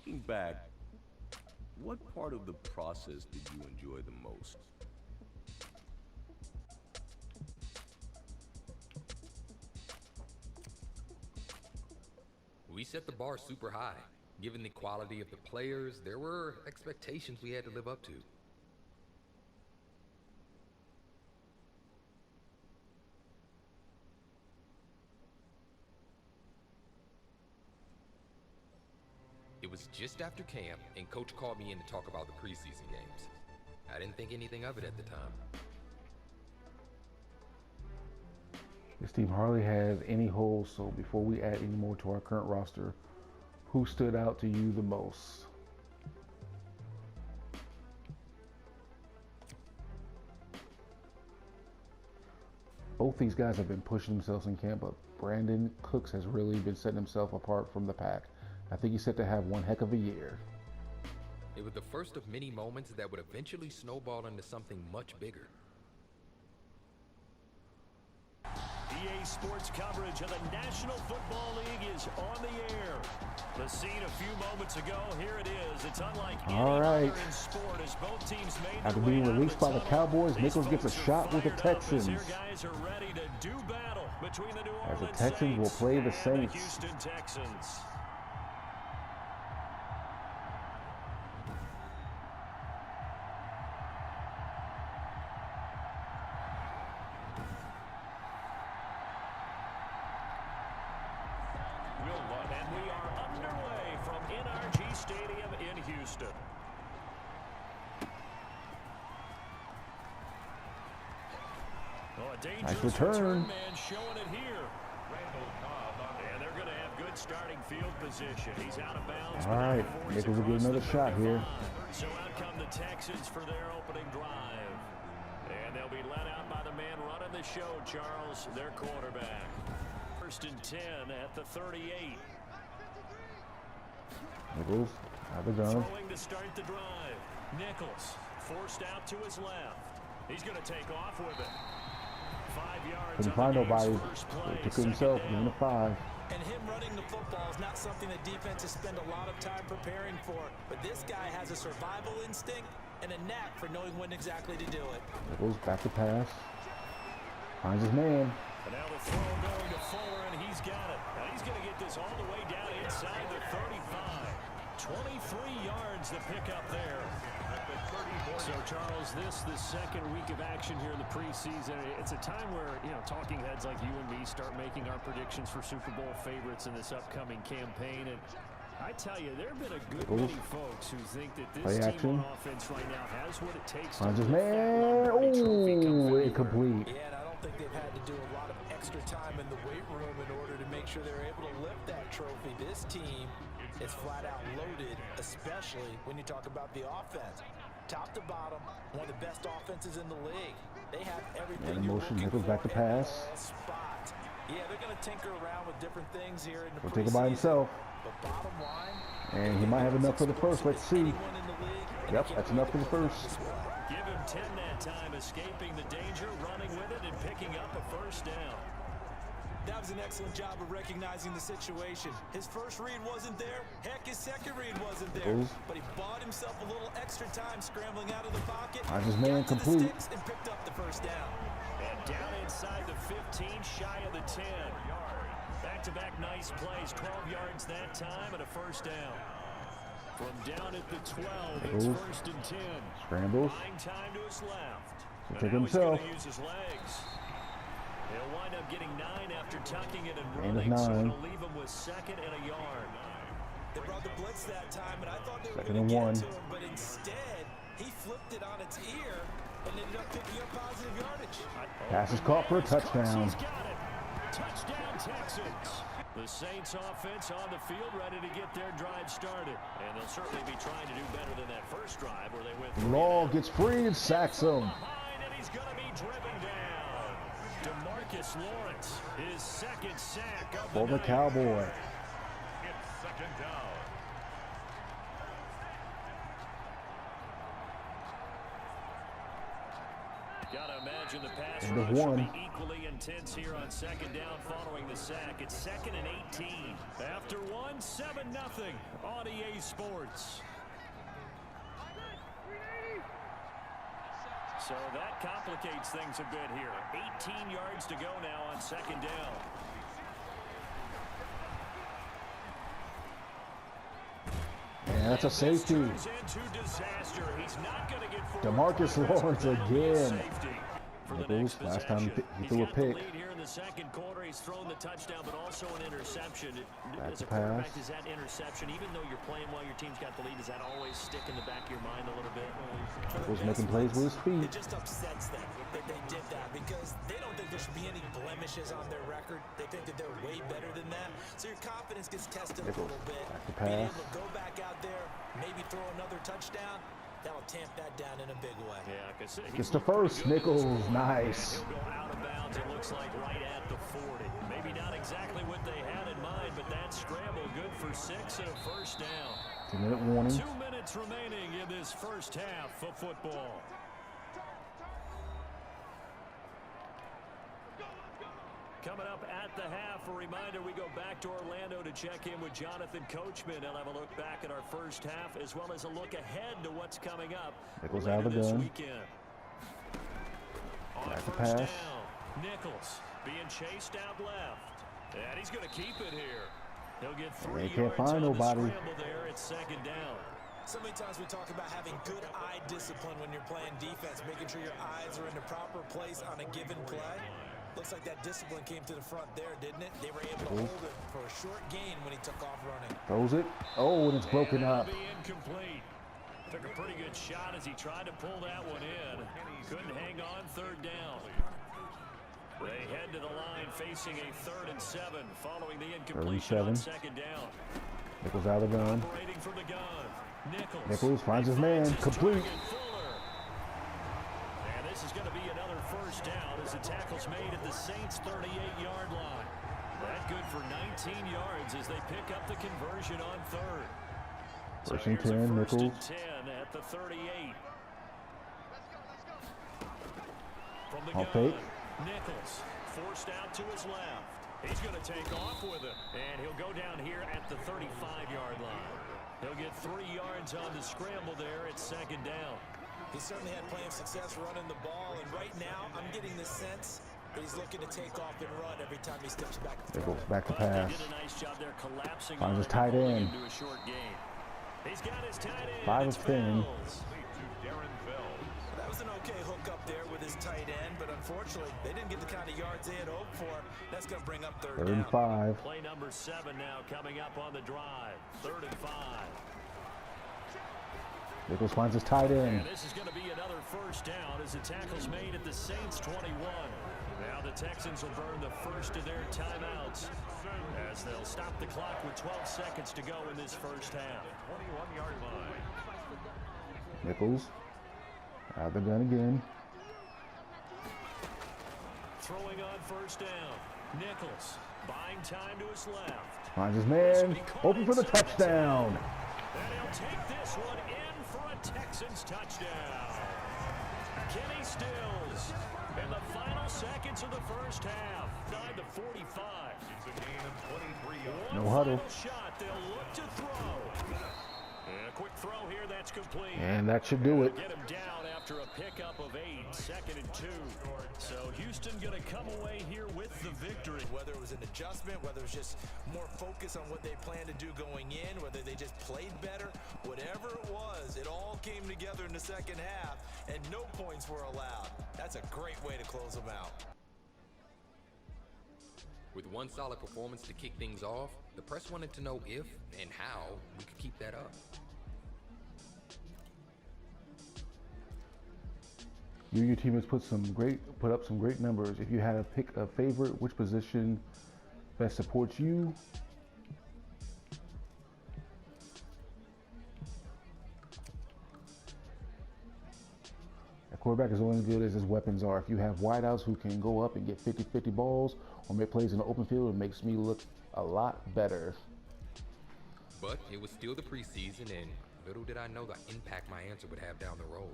Looking back, what part of the process did you enjoy the most? We set the bar super high. Given the quality of the players, there were expectations we had to live up to. It was just after camp, and Coach called me in to talk about the preseason games. I didn't think anything of it at the time. This team hardly has any holes, so before we add any more to our current roster, who stood out to you the most? Both these guys have been pushing themselves in camp, but Brandon Cooks has really been setting himself apart from the pack. I think he's set to have one heck of a year. It was the first of many moments that would eventually snowball into something much bigger. EA Sports coverage of the National Football League is on the air. The scene a few moments ago, here it is. It's unlike any other in sport as both teams made after being released by the Cowboys, Nichols gets a shot with the Texans. Guys are ready to do battle between the New As the Orleans Texans will play the Saints. Houston Texans. And we are underway from NRG Stadium in Houston. Oh, a dangerous return man showing it here. And they're going to have good starting field position. He's out of bounds. All right, Nichols will get another shot here. So out come the Texans for their opening drive. And they'll be let out by the man running the show, Charles, their quarterback. First and 10 at the 38. Nichols out the gun. Throwing to start the drive. Nichols forced out to his left. He's going to take off with it. 5 yards. Couldn't find nobody. Took it himself. Even a 5. And him running the football is not something that defenses spend a lot of time preparing for. But this guy has a survival instinct and a knack for knowing when exactly to do it. Nichols back to pass. Finds his man. And now the throw going to Fuller, and he's got it. Now he's going to get this all the way down inside the 35. 23 yards to pick up there. So, Charles, this the second week of action here in the preseason. It's a time where, you know, talking heads like you and me start making our predictions for Super Bowl favorites in this upcoming campaign. And I tell you, there have been a good many folks who think that this team on offense right now has what it takes to Finds his man. Oh, incomplete. Yeah, and I don't think they've had to do a lot of extra time in the weight room in order to make sure they're able to lift that trophy. This team is flat out loaded, especially when you talk about the offense. Top to bottom, one of the best offenses in the league. They have everything you're looking Nichols for back to pass. Spot. Yeah, they're going to tinker around with different things here in the He'll take it by himself. But bottom line, and he might have enough for the first. Let's see. Yep, that's enough for the first. Give him 10 that time, escaping the danger, running with it, and picking up a first down. That was an excellent job of recognizing the situation. His first read wasn't there. Heck, his second read wasn't there. But he bought himself a little extra time scrambling out of the pocket. Finds his man complete. And picked up the first down. And down inside the 15, shy of the 10. Back-to-back nice plays, 12 yards that time, and a first down. From down at the 12, it's first and 10. Scrambles. Buying time to his left. He'll take himself. Use his legs. He'll wind up getting 9 after tucking it and running, so it'll leave him with second and a yard. They brought the blitz that time, and I thought they were going to get to him, but instead, he flipped it on its ear and ended up picking up positive yardage. Pass is caught for a touchdown. He's got it. Touchdown, Texans. The Saints offense on the field, ready to get their drive started. And they'll certainly be trying to do better than that first drive where they went through. Law gets free and sacks him. And he's going to be driven down. DeMarcus Lawrence, his second sack of for the Cowboy. It's second down. Gotta imagine the pass rush will be equally intense here on second down following the sack. It's second and 18. After one, won 7-0 on EA Sports. So that complicates things a bit here. 18 yards to go now on second down. And that's a safety. DeMarcus Lawrence again. Nichols, last time he threw a pick. The second quarter, he's thrown the touchdown, but also an interception. As a quarterback, does that interception, even though you're playing while your team's got the lead, does that always stick in the back of your mind a little bit? Nichols making plays with his feet. It just upsets them that they did that because they don't think there should be any blemishes on their record. They think that they're way better than that. So your confidence gets tested a little bit. Being able to go back out there, maybe throw another touchdown, that'll tamp that down in a big way. Yeah, because Gets the first. Nichols, nice. He'll go out of bounds, it looks like right at the 40. Maybe not exactly what they had in mind, but that scramble good for 6 and a first down. 2-minute warning. 2 minutes remaining in this first half of football. Coming up at the half, a reminder, we go back to Orlando to check in with Jonathan Coachman. He'll have a look back at our first half as well as a look ahead to what's coming up Nichols later out of the this gun. weekend. On Back to first pass. down, Nichols being chased out left. And he's going to keep it here. He'll get 3 They can't yards find on nobody. the scramble there at second down. So many times we talk about having good eye discipline when you're playing defense, making sure your eyes are in the proper place on a given play. Looks like that discipline came to the front there, didn't it? They were able to hold it for a short gain when he took off running. Throws it. Oh, and it's broken up. Be incomplete. Took a pretty good shot as he tried to pull that one in. Couldn't hang on third down. They head to the line facing a 3rd and 7 following the incompletion on second down. Nichols out of the gun. Operating from the gun. Nichols finds his man. Complete. And this is going to be another first down as the tackle's made at the Saints' 38-yard line. That good for 19 yards as they pick up the conversion on 3rd. First and 10, Nichols. 10 at the 38. From the I'll gun, take. Nichols forced out to his left. He's going to take off with it, and he'll go down here at the 35-yard line. He'll get 3 yards on the scramble there at second down. He certainly had plenty of success running the ball, and right now I'm getting the sense that he's looking to take off and run every time he steps back. Nichols back to But they pass. did a nice job there collapsing Finds on his it tight and pulling end. him to a short gain. He's got his tight end. 5 It's of 10. Fells. That was an okay hook up there with his tight end, but unfortunately they didn't get the kind of yards they had hoped for. That's going to bring up 3rd 3rd and down. 5. Play number 7 now coming up on the drive. 3rd and 5. Nichols finds his tight end. And this is going to be another first down as the tackle's made at the Saints 21. Now the Texans will burn the first of their timeouts as they'll stop the clock with 12 seconds to go in this first half. 21-yard line. Nichols out of the gun again. Throwing on first down. Nichols buying time to his left. Finds his man. Open for the touchdown. And he'll take this one in for a Texans touchdown. Kenny Stills in the final seconds of the first half. 9-45. No huddle. Final shot. They'll look to throw. And a quick throw here. That's complete. And that should do it. Get him down after a pickup of 8. 2nd and 2. So Houston going to come away here with the victory. Whether it was an adjustment, whether it was just more focus on what they planned to do going in, whether they just played better, whatever it was, it all came together in the second half, and no points were allowed. That's a great way to close them out. With one solid performance to kick things off, the press wanted to know if and how we could keep that up. You and your team has put up some great numbers. If you had to pick a favorite, which position best supports you? A quarterback is only as good as his weapons are. If you have wideouts who can go up and get 50-50 balls or make plays in the open field, it makes me look a lot better. But it was still the preseason, and little did I know the impact my answer would have down the road.